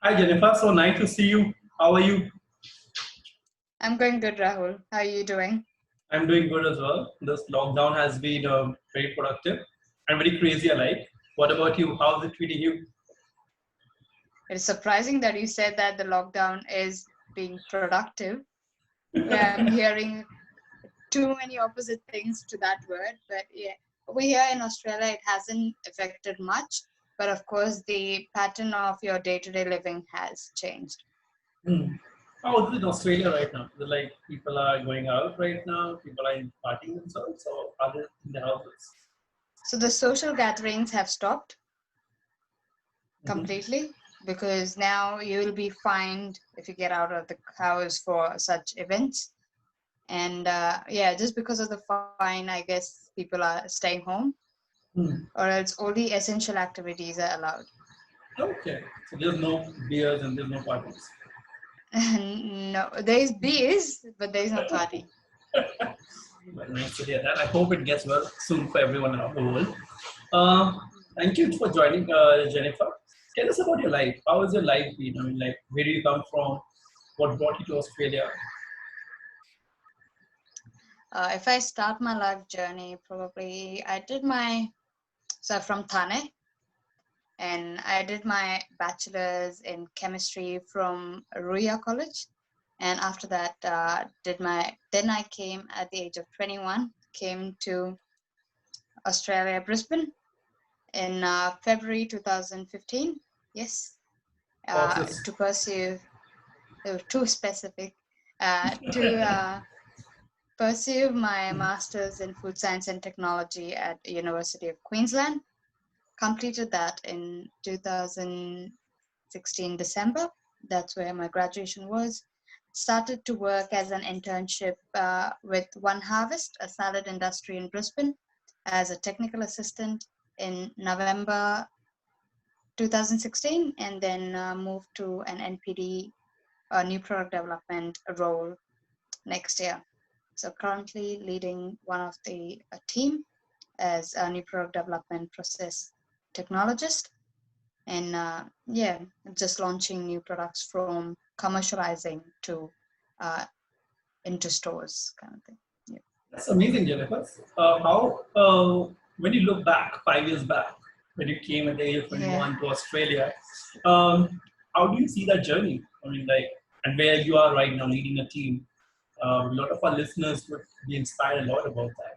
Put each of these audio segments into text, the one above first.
Hi Jennifer, so nice to see you. How are you? I'm going good, Rahul. How are you doing? I'm doing good as well. This lockdown has been very productive and very crazy alike. What about you? How's it treating you? It's surprising that you said that the lockdown is being productive. Yeah, I'm hearing too many opposite things to that word, but yeah, over here in Australia, it hasn't affected much. But of course, the pattern of your day-to-day living has changed. Hmm. How is it in Australia right now? Is it like people are going out right now? People are partying themselves or are they in the houses? So the social gatherings have stopped Mhm. completely because now you will be fined if you get out of the house for such events. And yeah, just because of the fine, I guess people are staying home, Hmm. or else only essential activities are allowed. Okay, so there's no beers and there's no parties. No, there is beers, but there is no party. Well, nice to hear that. I hope it gets well soon for everyone around the world. Uh, Thank you for joining, Jennifer. Tell us about your life. How has your life been? I mean, like, where do you come from? What brought you to Australia? If I start my life journey, probably I did my so from Thane, and I did my bachelor's in chemistry from Ruya College, and after that, did my then I came at the age of 21, came to Australia, Brisbane, in February 2015. Yes, Process. to pursue, too specific, to pursue my master's in food science and technology at University of Queensland. Completed that in 2016 December. That's where my graduation was. Started to work as an internship with One Harvest, a salad industry in Brisbane, as a technical assistant in November 2016, and then moved to an NPD, new product development role next year. So currently leading one of the team as a new product development process technologist, and yeah, just launching new products from commercializing to uh, into stores kind of thing. Yeah. That's amazing, Jennifer. When you look back, 5 years back, when you came at the age of Yeah. 21 to Australia, um, how do you see that journey? I mean, like, and where you are right now, leading a team. A lot of our listeners would be inspired a lot about that.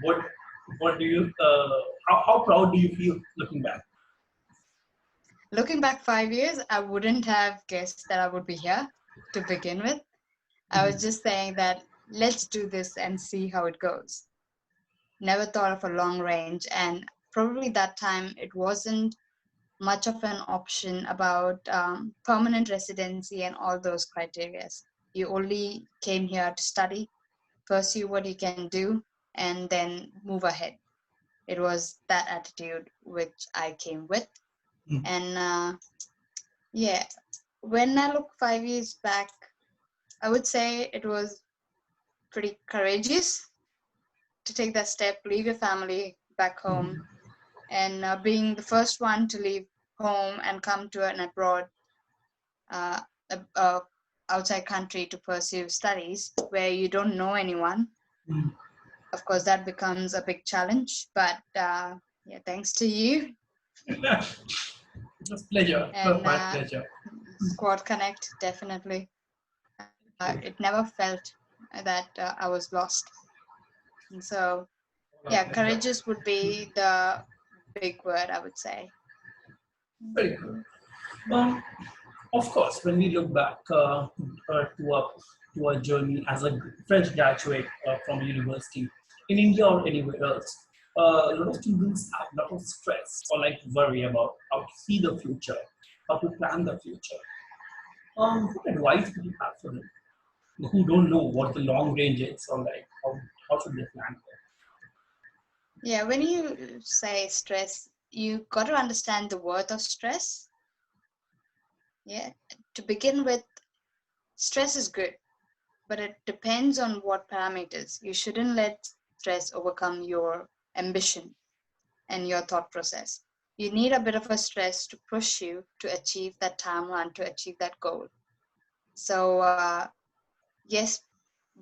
What, what do you? How proud do you feel looking back? Looking back 5 years, I wouldn't have guessed that I would be here to begin with. I was just saying that let's do this and see how it goes. Never thought of a long range, and probably that time it wasn't much of an option about permanent residency and all those criteria. You only came here to study, pursue what you can do, and then move ahead. It was that attitude which I came with. Mm. And yeah, when I look 5 years back, I would say it was pretty courageous to take that step, leave your family back home, and being the first one to leave home and come to an abroad, uh, a outside country to pursue studies where you don't know anyone. Mm. Of course, that becomes a big challenge, but yeah, thanks to you It was pleasure. It was and my pleasure. Squad Connect, definitely. It never felt that I was lost. And so, My yeah, pleasure. courageous would be the big word, I would say. Very good. Um, of course, when we look back to our journey as a fresh graduate from university in India or anywhere else, a lot of students have a lot of stress or like worry about how to see the future, how to plan the future. What advice would you have for them who don't know what the long range is or like how should they plan for it? Yeah, when you say stress, you got to understand the worth of stress. Yeah, to begin with, stress is good, but it depends on what parameters. You shouldn't let stress overcome your ambition and your thought process. you need a bit of a stress to push you to achieve that timeline, to achieve that goal. So yes,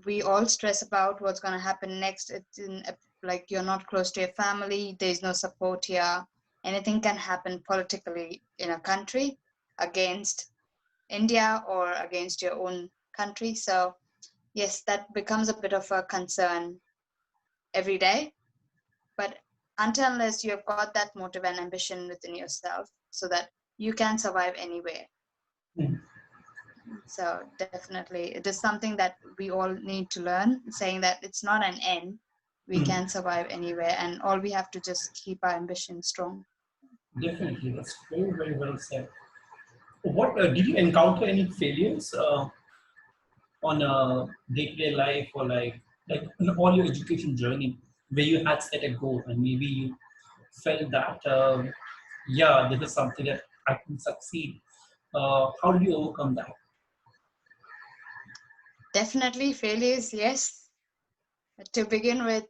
we all stress about what's going to happen next. It's like you're not close to your family, there's no support here. Anything can happen politically in a country against India or against your own country. So yes, that becomes a bit of a concern every day. But until unless you have got that motive and ambition within yourself, so that you can survive anywhere. Mm. So definitely, it is something that we all need to learn, saying that it's not an end. We Mm. can survive anywhere, and all we have to just keep our ambition strong. Definitely, that's very, very well said. What did you encounter any failures on a day-to-day life, or like in all your education journey, where you had set a goal and maybe you felt that yeah, this is something that I can succeed. How did you overcome that? Definitely, failures, yes. To begin with,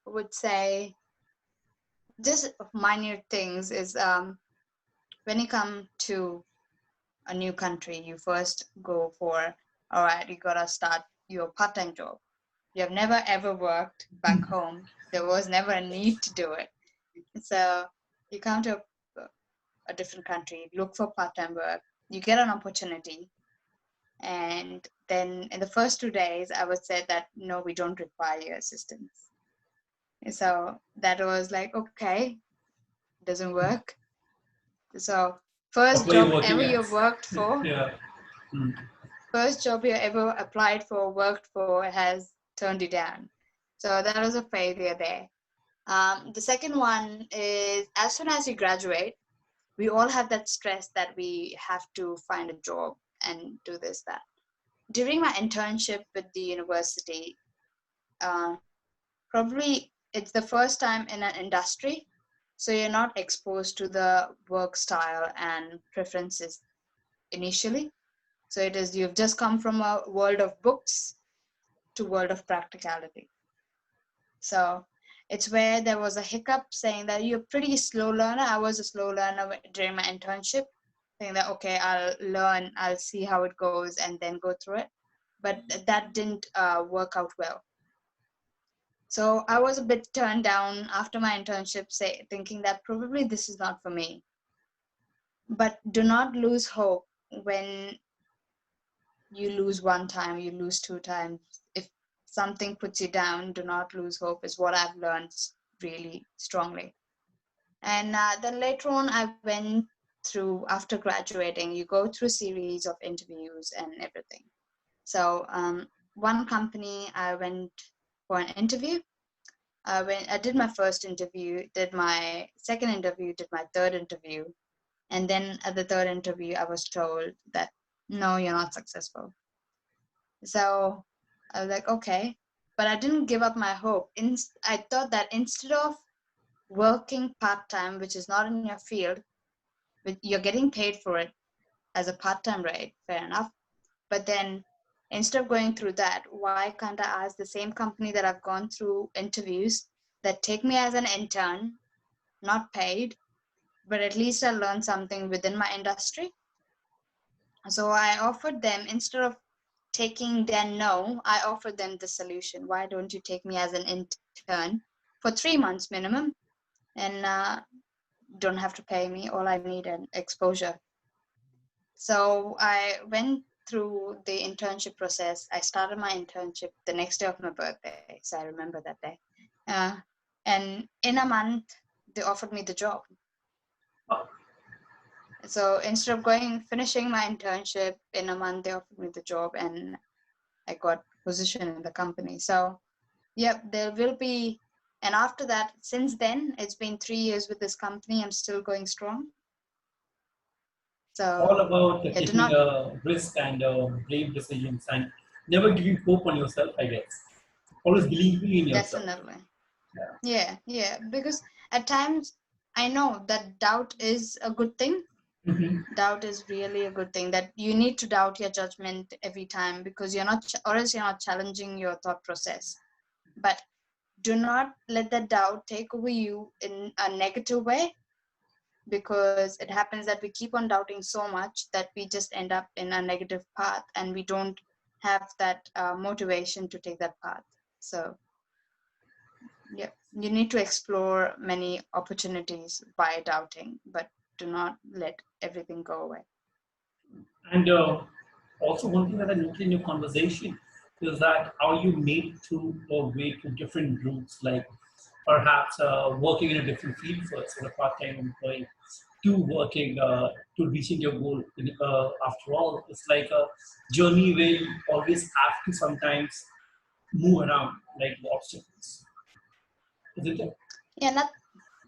would say just minor things is when you come to a new country, you first go for, all right, you gotta start your part-time job. You have never ever worked back home. There was never a need to do it. So you come to a different country, look for part-time work, you get an opportunity. And then in the first 2 days, I would say that no, we don't require your assistance. So that was like, okay, doesn't work. So What first were you job working ever you as? worked for, Yeah. Mm. first job you ever applied for, worked for, has turned you down. So that was a failure there. The second one is as soon as you graduate, we all have that stress that we have to find a job and do this, that. During my internship with the university, uh, probably it's the first time in an industry, so you're not exposed to the work style and preferences initially. So it is you've just come from a world of books to world of practicality. So it's where there was a hiccup saying that you're pretty slow learner. I was a slow learner during my internship, saying that okay, I'll learn, I'll see how it goes, and then go through it. But that didn't work out well. So I was a bit turned down after my internship, thinking that probably this is not for me. But do not lose hope when you lose one time, you lose two times. If something puts you down, do not lose hope, is what I've learned really strongly. And then later on, I went through, after graduating, you go through a series of interviews and everything. So one company, I went for an interview. I did my first interview, did my second interview, did my third interview. And then at the third interview, I was told that, no, you're not successful. So I was like, okay. But I didn't give up my hope. I thought that instead of working part-time, which is not in your field, you're getting paid for it as a part-time rate, fair enough. But then instead of going through that, why can't I ask the same company that I've gone through interviews that take me as an intern, not paid, but at least I learned something within my industry. So I offered them, instead of taking their no, I offered them the solution. Why don't you take me as an intern for 3 months minimum, and don't have to pay me. All I need an exposure. So I went through the internship process. I started my internship the next day of my birthday, so I remember that day. Uh, and in a month, they offered me the job. So instead of finishing my internship in a month, they offered me the job, and I got position in the company. So, yep, there will be. And after that, since then, it's been 3 years with this company. I'm still going strong. All So, about yeah, do taking not. a risk and brave decisions and never giving hope on yourself, I guess. Always believing in yourself. Definitely. Yeah. Yeah. Because at times, I know that doubt is a good thing. Mhm. Doubt is really a good thing, that you need to doubt your judgment every time, because you're not, or else you're not challenging your thought process. But do not let that doubt take over you in a negative way. because it happens that we keep on doubting so much that we just end up in a negative path and we don't have that motivation to take that path. So yeah, you need to explore many opportunities by doubting, but do not let everything go away. And also, one thing that I noted in your conversation is that how you made through or way to different groups, like perhaps working in a different field first, as a part-time employee, to working to reaching your goal. After all, it's like a journey where you always have to sometimes move around, like the obstacles, isn't it? Yeah,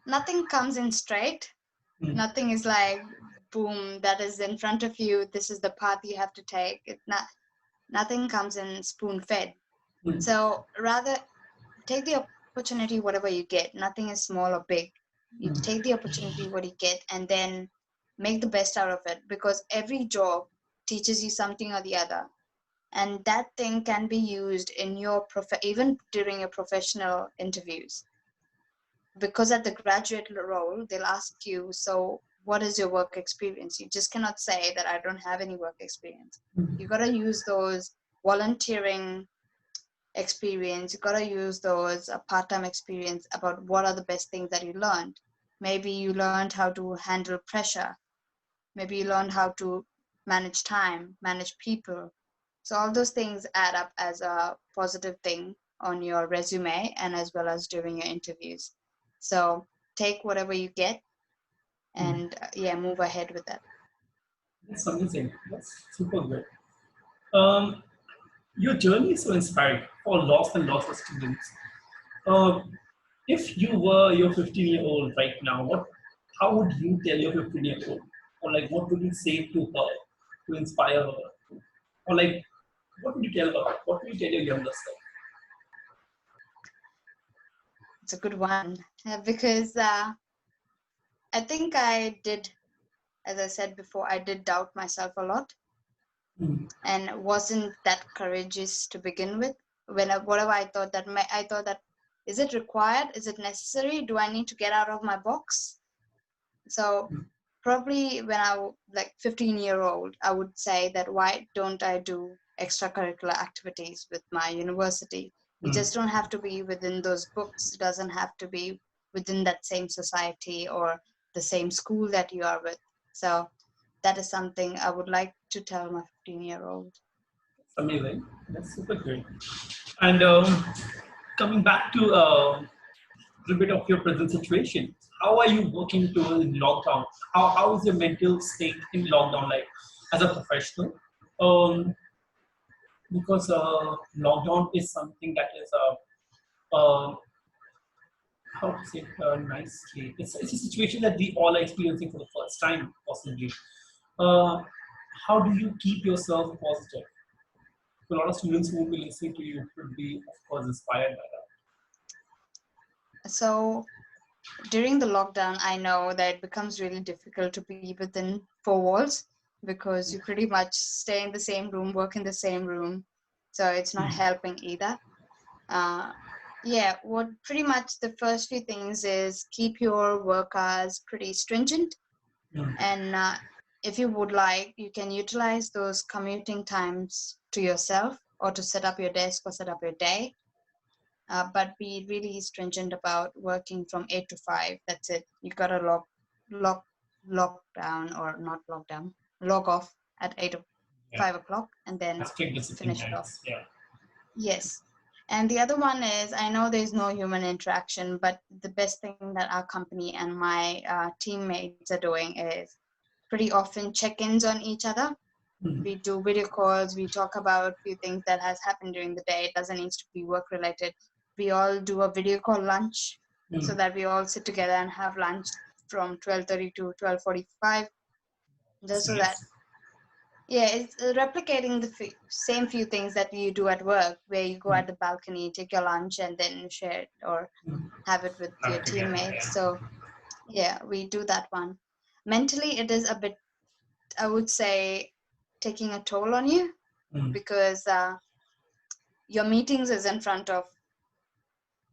nothing comes in straight. Mm, Nothing is like boom, that is in front of you. This is the path you have to take. Nothing comes in spoon fed. mm, So rather take the opportunity whatever you get. Nothing is small or big. You mm, take the opportunity what you get and then make the best out of it, because every job teaches you something or the other, and that thing can be used in your even during your professional interviews, because at the graduate role they'll ask you, so what is your work experience? You just cannot say that I don't have any work experience. mm, You got to use those volunteering experience, you got to use those part-time experience about what are the best things that you learned. Maybe you learned how to handle pressure, maybe you learned how to manage time, manage people. So all those things add up as a positive thing on your resume and as well as during your interviews. So take whatever you get mm. and yeah, move ahead with that. That's amazing. That's super good. Um, your journey is so inspiring for lots and lots of students. Um, if you were your 15-year-old right now, how would you tell your 15-year-old? Or like, what would you say to her to inspire her? Or like, what would you tell her? What would you tell your younger self? It's a good one because I think I did, as I said before, I did doubt myself a lot Mm, and wasn't that courageous to begin with. Whatever I thought that I thought that, is it required? Is it necessary? Do I need to get out of my box? So probably when like 15-year-old, I would say that why don't I do extracurricular activities with my university? You mm. just don't have to be within those books. It doesn't have to be within that same society or the same school that you are with. So that is something I would like to tell my 15-year-old. It's amazing. That's super great. And coming back to little bit of your present situation. How are you working towards lockdown? How is your mental state in lockdown, like as a professional? Um, because lockdown is something that is how to say it nicely. It's a situation that we all are experiencing for the first time, possibly. Uh, how do you keep yourself positive? A lot of students who will be listening to you would be, of course, inspired by that. So during the lockdown, I know that it becomes really difficult to be within four walls because you pretty much stay in the same room, work in the same room. So it's not Mm, helping either. Uh, yeah, what pretty much the first few things is keep your work hours pretty stringent. mm, And if you would like, you can utilize those commuting times to yourself or to set up your desk or set up your day, but be really stringent about working from 8 to 5. That's it. You gotta log log down, or not log down, log off at eight or yeah, 5 o'clock, and then that's strict discipline finish it off. times. Yeah. Yes. And the other one is, I know there's no human interaction, but the best thing that our company and my teammates are doing is pretty often check-ins on each other. Mm, We do video calls, we talk about a few things that has happened during the day. It doesn't need to be work related. We all do a video call lunch, so mm. that we all sit together and have lunch from 12:30 to 12:45, just That's so that, nice. yeah, it's replicating the same few things that you do at work, where you go Mm, at the balcony, take your lunch, and then share it or mm. have it with Have your it together. teammates. Yeah. So yeah, we do that one. Mentally, it is a bit, I would say, taking a toll on you, Mm, because your meetings is in front of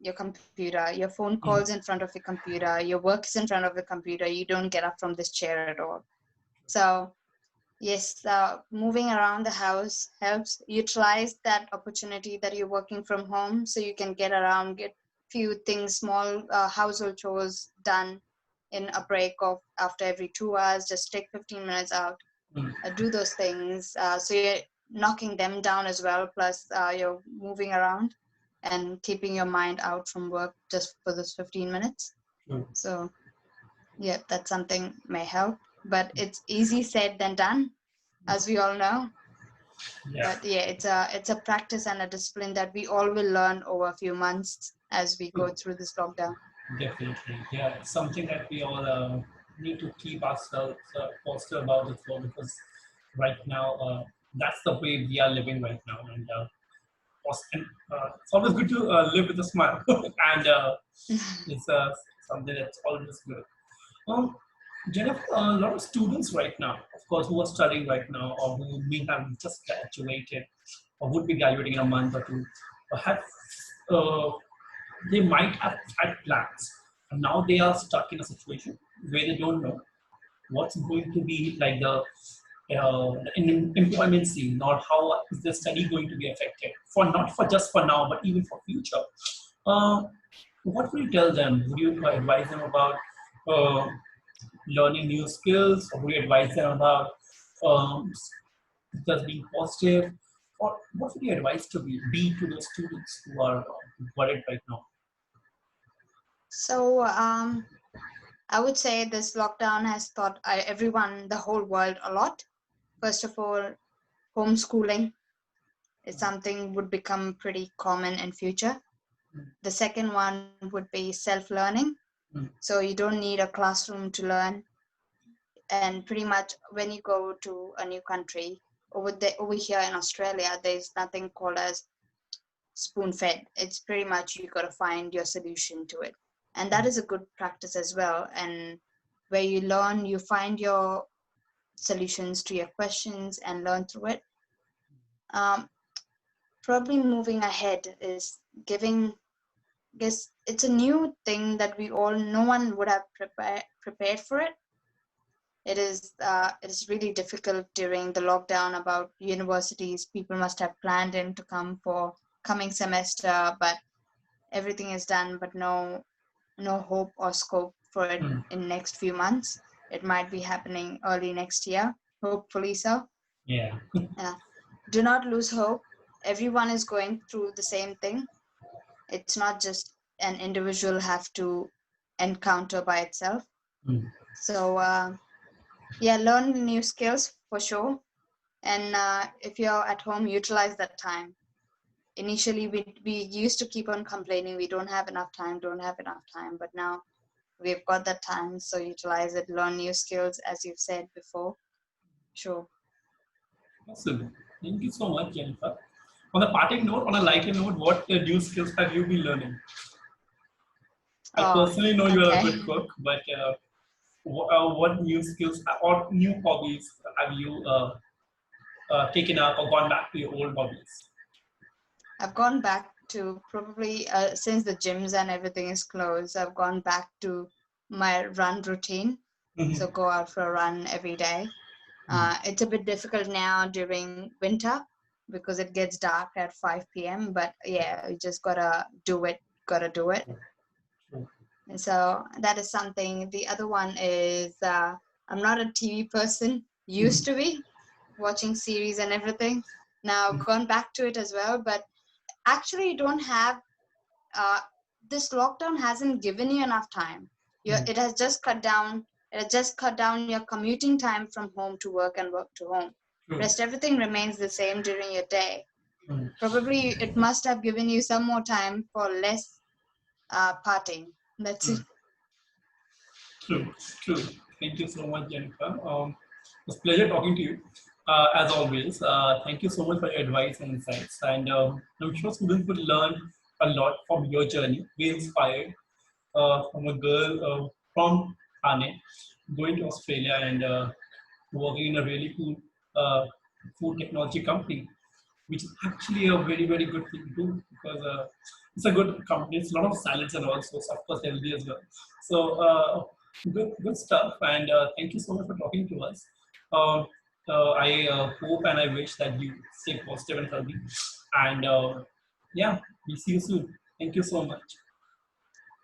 your computer, your phone Mm. calls in front of your computer, your work is in front of the computer. You don't get up from this chair at all. So yes, moving around the house helps. Utilize that opportunity that you're working from home, so you can get around, get few things, small household chores done in a break of after every 2 hours. Just take 15 minutes out, Mm. do those things. So you're knocking them down as well. Plus, you're moving around and keeping your mind out from work just for those 15 minutes. Mm. So yeah, that's something may help, but it's easy said than done, as we all know. Yeah. But yeah, it's a practice and a discipline that we all will learn over a few months as we go Mm. through this lockdown. Definitely. Yeah. It's something that we all need to keep ourselves positive about this world, because right now that's the way we are living right now. And it's always good to live with a smile, and it's something that's always good. Um, Jennifer, a lot of students right now, of course, who are studying right now, or who may have just graduated, or would be graduating in a month or two, have uh, they might have had plans, and now they are stuck in a situation where they don't know what's going to be like the employment scene, or how is the study going to be affected, for not for just for now, but even for future. Uh, what would you tell them? Would you advise them about uh, learning new skills, or would you advise them about um, just being positive? Or what would your advice to be to those students who are worried right now? So I would say this lockdown has taught everyone, the whole world, a lot. First of all, homeschooling is something would become pretty common in future. The second one would be self-learning. Mm. So you don't need a classroom to learn. And pretty much when you go to a new country, over here in Australia, there's nothing called as spoon fed. It's pretty much you got to find your solution to it. And that is a good practice as well. And where you learn, you find your solutions to your questions and learn through it. Um, Probably moving ahead is giving, guess it's a new thing that we all, no one would have prepared for it. It is really difficult during the lockdown about universities. People must have planned in to come for coming semester, but everything is done, but no hope or scope for it Mm. in next few months. It might be happening early next year, hopefully so. Yeah. uh, do not lose hope. Everyone is going through the same thing. It's not just an individual have to encounter by itself. Mm. So yeah, learn new skills for sure. And if you're at home, utilize that time. Initially we used to keep on complaining we don't have enough time, don't have enough time, but now we've got that time, so utilize it, learn new skills as you've said before. Sure. Awesome. Thank you so much, Jennifer. On a parting note, on a lighter note, what new skills have you been learning? I Oh, personally know you are a good okay. cook, but what new skills or new hobbies have you taken up or gone back to your old hobbies? I've gone back to probably since the gyms and everything is closed, I've gone back to my run routine. So Mhm. go out for a run every day. Mm. It's a bit difficult now during winter because it gets dark at 5 p.m. But yeah, you just gotta do it. Gotta do it. True. And so that is something. The other one is I'm not a TV person. Mhm. Used to be watching series and everything. Now gone back to it as well. But actually, you don't have uh, this lockdown hasn't given you enough time. Mm. It has just cut down. It has just cut down your commuting time from home to work and work to home. True. Rest everything remains the same during your day. Mm. Probably it must have given you some more time for less partying. That's it. Mm. True, true. Thank you so much, Jennifer. It was a pleasure talking to you, as always. Thank you so much for your advice and insights. And I'm sure students would learn a lot from your journey. Be inspired from a girl from Thane going to Australia and working in a really cool food technology company. which is actually a very, very good thing to do because it's a good company. It's a lot of salads and also, so of course, healthy as well. So, good stuff. And thank you so much for talking to us. Um I hope and I wish that you stay positive and healthy. And yeah, we'll see you soon. Thank you so much.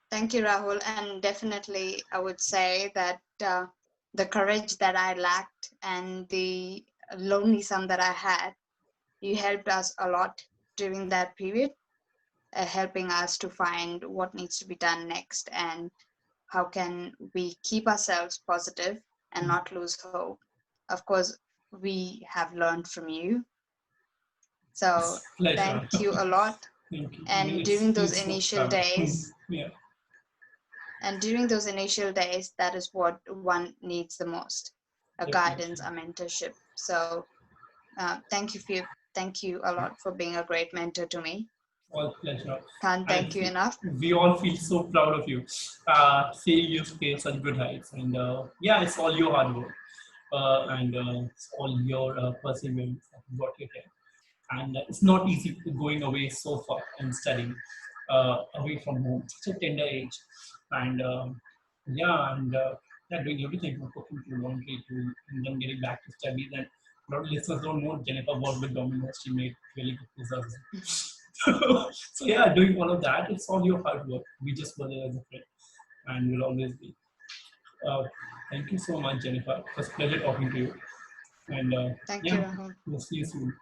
Thank you, Rahul. And definitely, I would say that the courage that I lacked and the lonesomeness that I had, you helped us a lot during that period, helping us to find what needs to be done next and how can we keep ourselves positive and not lose hope. Of course, we have learned from you. So It's pleasure. thank you a lot. Thank you. And It's during those feels so initial proud. days, Yeah, that is what one needs the most, a guidance, definitely. a mentorship. So thank you a lot for being a great mentor to me. All pleasure. Can't I thank you enough. we all feel so proud of you. Seeing you scale such good heights, and yeah, it's all your hard work, and it's all your perseverance that got you here. And it's not easy going away so far and studying away from home, such a tender age, and yeah, and yeah, doing everything from cooking to laundry to and then getting back to studies. And a lot of listeners don't know Jennifer worked with Domino's. She made really good pizzas. So yeah, doing all of that, it's all your hard work. We just were there as a friend, and will always be. Uh, Thank you so much, Jennifer. It was a pleasure talking to you, and Thank you, yeah, Rahul. we'll see you soon.